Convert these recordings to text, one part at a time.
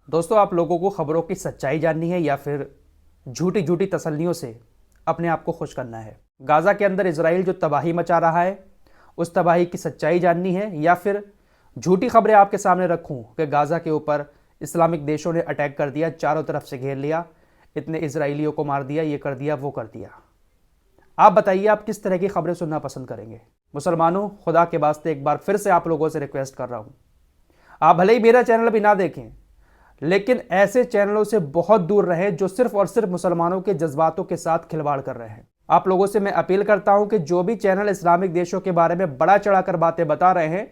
दोस्तों, आप लोगों को खबरों की सच्चाई जाननी है या फिर झूठी झूठी तसल्लियों से अपने आप को खुश करना है? गाजा के अंदर इजराइल जो तबाही मचा रहा है, उस तबाही की सच्चाई जाननी है या फिर झूठी खबरें आपके सामने रखूं कि गाजा के ऊपर इस्लामिक देशों ने अटैक कर दिया, चारों तरफ से घेर लिया, इतने इजराइलियों को मार दिया, ये कर दिया, वो कर दिया? आप बताइए, आप किस तरह की खबरें सुनना पसंद करेंगे? मुसलमानों, खुदा के वास्ते एक बार फिर से आप लोगों से रिक्वेस्ट कर रहा हूं, आप भले ही मेरा चैनल अभी ना देखें, लेकिन ऐसे चैनलों से बहुत दूर रहें जो सिर्फ और सिर्फ मुसलमानों के जज्बातों के साथ खिलवाड़ कर रहे हैं। आप लोगों से मैं अपील करता हूं कि जो भी चैनल इस्लामिक देशों के बारे में बड़ा चढ़ाकर बातें बता रहे हैं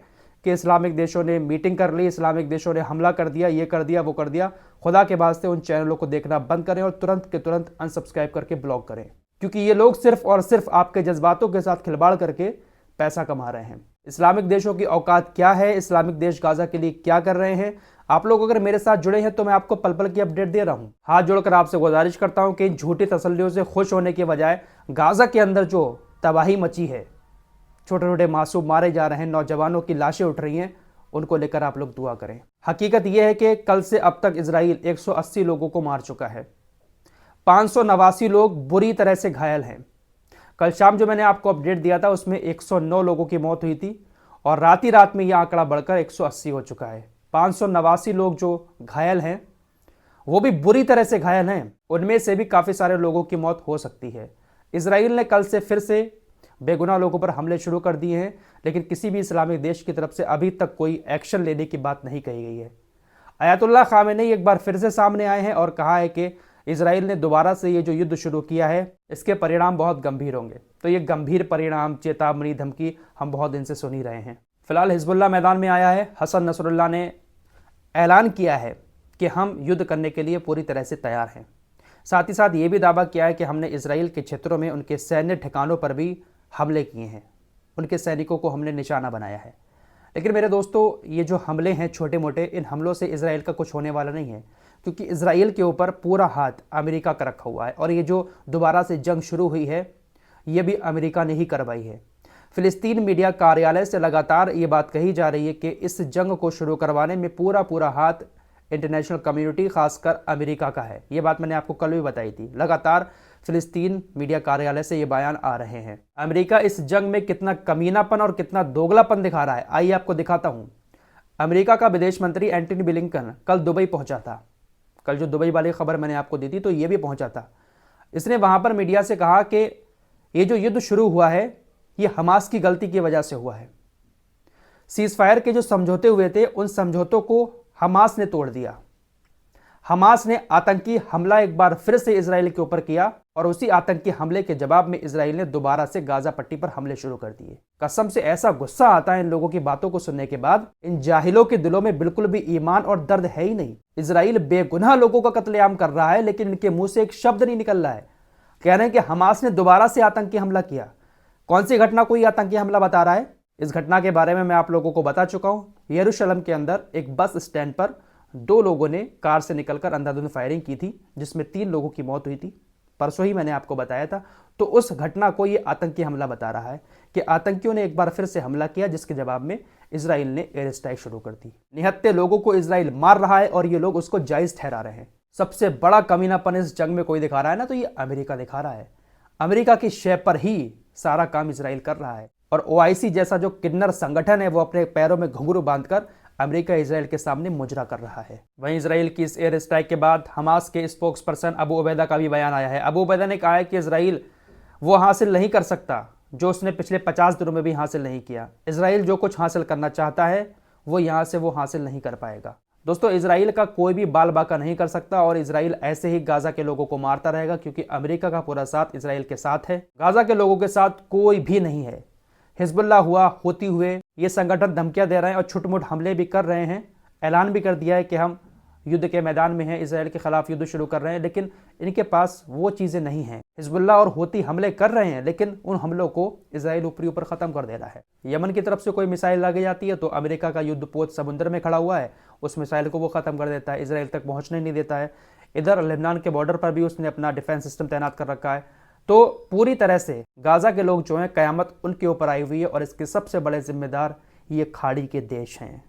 कि इस्लामिक देशों ने मीटिंग कर ली, इस्लामिक देशों ने हमला कर दिया, ये कर दिया, वो कर दिया, खुदा के वास्ते उन चैनलों को देखना बंद करें और तुरंत के तुरंत अनसब्सक्राइब करके ब्लॉक करें, क्योंकि ये लोग सिर्फ और सिर्फ आपके जज्बातों के साथ खिलवाड़ करके पैसा कमा रहे हैं। इस्लामिक देशों की औकात क्या है, इस्लामिक देश गाजा के लिए क्या कर रहे हैं? आप लोग अगर मेरे साथ जुड़े हैं तो मैं आपको पल पल की अपडेट दे रहा हूं। हाथ जोड़कर आपसे गुजारिश करता हूं कि इन झूठी तसल्लियों से खुश होने के बजाय गाजा के अंदर जो तबाही मची है, छोटे छोटे मासूम मारे जा रहे हैं, नौजवानों की लाशें उठ रही हैं, उनको लेकर आप लोग दुआ करें। हकीकत यह है कि कल से अब तक इजराइल 180 लोगों को मार चुका है, 589 लोग बुरी तरह से घायल हैं। कल शाम जो मैंने आपको अपडेट दिया था उसमें 109 लोगों की मौत हुई थी और रात ही रात में यह आंकड़ा बढ़कर 180 हो चुका है। 589 लोग जो घायल हैं वो भी बुरी तरह से घायल हैं, उनमें से भी काफ़ी सारे लोगों की मौत हो सकती है। इजराइल ने कल से फिर से बेगुनाह लोगों पर हमले शुरू कर दिए हैं, लेकिन किसी भी इस्लामिक देश की तरफ से अभी तक कोई एक्शन लेने की बात नहीं कही गई है। अयातुल्लाह खामेनी एक बार फिर से सामने आए हैं और कहा है कि इजराइल ने दोबारा से ये जो युद्ध शुरू किया है इसके परिणाम बहुत गंभीर होंगे। तो ये गंभीर परिणाम, चेतावनी, धमकी हम बहुत दिन से सुन ही रहे हैं। फिलहाल हिजबुल्लाह मैदान में आया है। हसन नसरुल्लाह ने ऐलान किया है कि हम युद्ध करने के लिए पूरी तरह से तैयार हैं। साथ ही साथ ये भी दावा किया है कि हमने इजराइल के क्षेत्रों में उनके सैन्य ठिकानों पर भी हमले किए हैं, उनके सैनिकों को हमने निशाना बनाया है। लेकिन मेरे दोस्तों, ये जो हमले हैं छोटे मोटे, इन हमलों से इजराइल का कुछ होने वाला नहीं है, क्योंकि इजराइल के ऊपर पूरा हाथ अमेरिका का रखा हुआ है और ये जो दोबारा से जंग शुरू हुई है ये भी अमेरिका ने ही करवाई है। फिलिस्तीन मीडिया कार्यालय से लगातार ये बात कही जा रही है कि इस जंग को शुरू करवाने में पूरा हाथ इंटरनेशनल कम्युनिटी, खासकर अमेरिका का है। ये बात मैंने आपको कल भी बताई थी। लगातार फिलिस्तीन मीडिया कार्यालय से ये बयान आ रहे हैं। अमेरिका इस जंग में कितना कमीनापन और कितना दोगलापन दिखा रहा है, आइए आपको दिखाता हूं। अमेरिका का विदेश मंत्री एंटनी ब्लिंकन कल दुबई पहुंचा था। कल जो दुबई वाली खबर मैंने आपको दी थी तो ये भी पहुंचा था। इसने वहां पर मीडिया से कहा कि ये जो युद्ध शुरू हुआ है ये हमास की गलती की वजह से हुआ है। सीज फायर के जो समझौते हुए थे उन समझौतों को हमास ने तोड़ दिया। हमास ने आतंकी हमला एक बार फिर से इजराइल के ऊपर किया और उसी आतंकी हमले के जवाब में इजराइल ने दोबारा से गाजा पट्टी पर हमले शुरू कर दिए। कसम से ऐसा गुस्सा आता है इन लोगों की बातों को सुनने के बाद। इन जाहिलों के दिलों में बिल्कुल भी ईमान और दर्द है ही नहीं। इजराइल बेगुनाह लोगों का कत्लेआम कर रहा है, लेकिन इनके मुंह से एक शब्द नहीं निकल रहा है। कह रहे हैं कि हमास ने दोबारा से आतंकी हमला किया। कौन सी घटना कोई आतंकी हमला बता रहा है? इस घटना के बारे में मैं आप लोगों को बता चुका हूं। यरूशलेम के अंदर एक बस स्टैंड पर 2 लोगों ने कार से निकलकर अंधाधुंध फायरिंग की थी, जिसमें 3 लोगों की मौत हुई थी। परसों ही मैंने आपको बताया था। तो उस घटना को ये आतंकी हमला बता रहा है कि आतंकियों ने एक बार फिर से हमला किया, जिसके जवाब में इजराइल ने एयर स्ट्राइक शुरू कर दी। निहत्ते लोगों को इजराइल मार रहा है और ये लोग उसको जायज ठहरा रहे हैं। सबसे बड़ा कमीनापन इस जंग में कोई दिखा रहा है ना, तो ये अमेरिका दिखा रहा है। अमेरिका की शय पर ही सारा काम इजराइल कर रहा है और ओआईसी जैसा जो किन्नर संगठन है वो अपने पैरों में घुंघरू बांधकर अमेरिका इजराइल के सामने मुजरा कर रहा है। वहीं इजराइल की इस एयर स्ट्राइक के बाद हमास के स्पोक्स पर्सन अबू उबैदा का भी बयान आया है। अबू उबैदा ने कहा है कि इजराइल वो हासिल नहीं कर सकता जो उसने पिछले 50 दिनों में भी हासिल नहीं किया। इजराइल जो कुछ हासिल करना चाहता है वो यहाँ से वो हासिल नहीं कर पाएगा। दोस्तों, इजराइल का कोई भी बाल बाका नहीं कर सकता और इजराइल ऐसे ही गाजा के लोगों को मारता रहेगा, क्योंकि अमेरिका का पूरा साथ इजराइल के साथ है। गाजा के लोगों के साथ कोई भी नहीं है। हिजबुल्लाह हुआ, होती हुए ये संगठन धमकियां दे रहे हैं और छुटमुट हमले भी कर रहे हैं। ऐलान भी कर दिया है कि हम युद्ध के मैदान में हैं, इजराइल के खिलाफ युद्ध शुरू कर रहे हैं, लेकिन इनके पास वो चीज़ें नहीं हैं। हिजबुल्लाह और होती हमले कर रहे हैं, लेकिन उन हमलों को इजराइल ऊपरी ऊपर ख़त्म कर दे रहा है। यमन की तरफ से कोई मिसाइल लगी जाती है तो अमेरिका का युद्धपोत समुद्र में खड़ा हुआ है, उस मिसाइल को वो ख़त्म कर देता है, इजराइल तक पहुँचने नहीं देता है। इधर लेबनान के बॉर्डर पर भी उसने अपना डिफेंस सिस्टम तैनात कर रखा है। तो पूरी तरह से गाजा के लोग जो हैं, कयामत उनके ऊपर आई हुई है और इसके सबसे बड़े जिम्मेदार ये खाड़ी के देश हैं।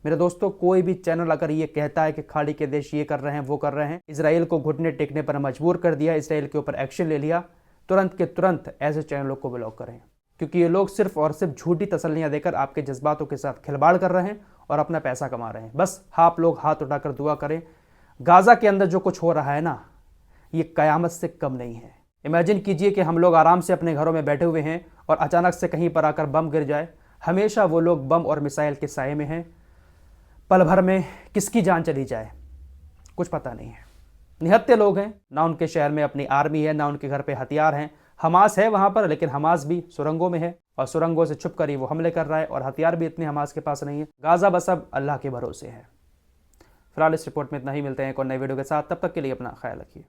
मेरे दोस्तों, कोई भी चैनल अगर ये कहता है कि खाड़ी के देश ये कर रहे हैं, वो कर रहे हैं, इसराइल को घुटने टेकने पर मजबूर कर दिया, इसराइल के ऊपर एक्शन ले लिया, तुरंत के तुरंत ऐसे चैनलों को ब्लॉक करें, क्योंकि ये लोग सिर्फ और सिर्फ झूठी तसल्लियां देकर आपके जज्बातों के साथ खिलवाड़ कर रहे हैं और अपना पैसा कमा रहे हैं। बस आप लोग हाथ उठाकर दुआ करें। गाजा के अंदर जो कुछ हो रहा है ना, ये कयामत से कम नहीं है। इमेजिन कीजिए कि हम लोग आराम से अपने घरों में बैठे हुए हैं और अचानक से कहीं पर आकर बम गिर जाए। हमेशा वो लोग बम और मिसाइल के साये में हैं। पल भर में किसकी जान चली जाए कुछ पता नहीं है। निहत्थे लोग हैं, ना उनके शहर में अपनी आर्मी है, ना उनके घर पे हथियार हैं। हमास है वहां पर, लेकिन हमास भी सुरंगों में है और सुरंगों से छुप कर ही वो हमले कर रहा है और हथियार भी इतने हमास के पास नहीं है। गाजा बस अब अल्लाह के भरोसे है। फिलहाल इस रिपोर्ट में इतना ही। मिलते हैं एक और नई वीडियो के साथ, तब तक के लिए अपना ख्याल रखिए।